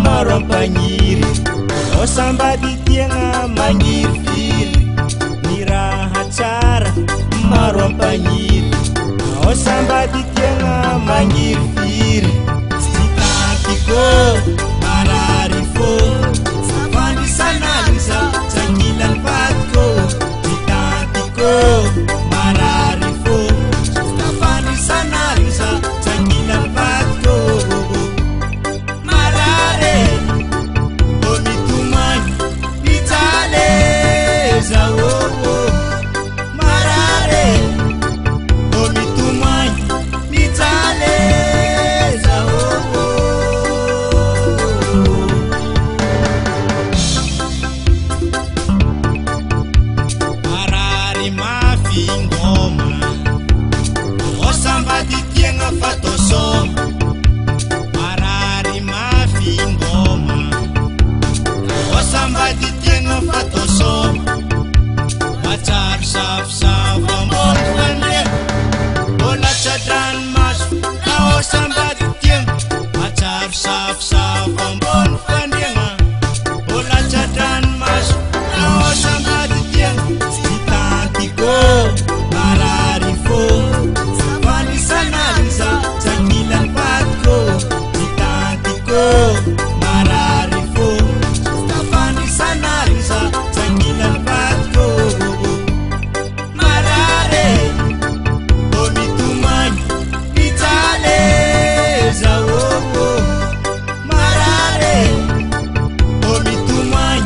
marompagniry osambady tiagna magnifiry ny raha tsara marompagniry osambady tiagna magnifiry tsy tatiko marary fô fandrisanaliza tsangilany vatiko tsy tatiko marary fô fandrisanaliza tsangilany vatiko marare o mitomany mijaleza marare o mitomany mijaleza marare mafy ngoma osambady tiagna fatosoma marare mafy ngoma osambady tiagna fatosoma matsary safosafo ambony fanena olatsadrany maso na osambady tiagna matsary safosafo ambony fanena olatsadrany maso na osambady tiagna tsy tatiko marary fô fandrisanaliza tsangilany vatiko tsy tatiko marary fô fandrisanaliza tsangilany vatiko marare o mitomany mijaleza marare o mitomany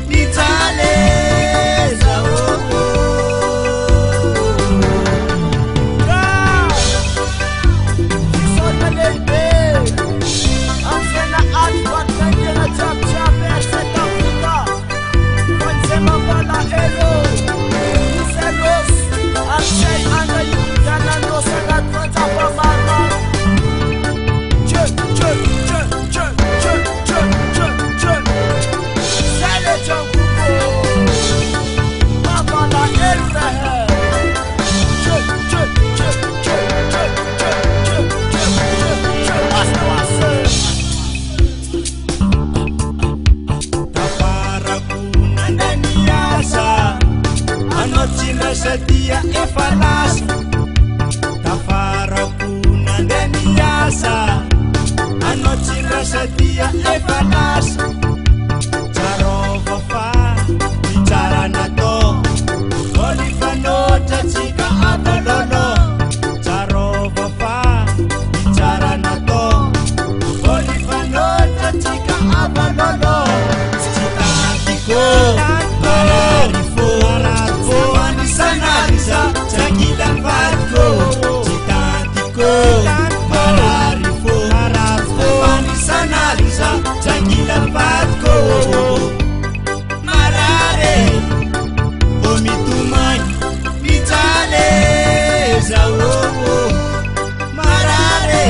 mijaleza sadia efalasa tafarako nandeha niasa anao tsy rasadia efalasa tsarova fa mitsara natao olifanotra tsika avalolo tsarova fa mitsara natao olifanotra tsika avalolo tsy tatiko marary fô fandrisanaliza tsangilany vatiko tsy tatiko marary fô fandrisanaliza tsangilany vatiko marare o mitomany mijaleza marare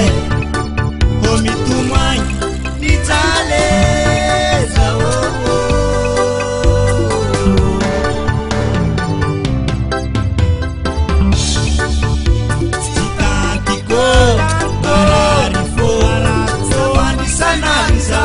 o mitomany mijaleza marary fô fandrisanaliza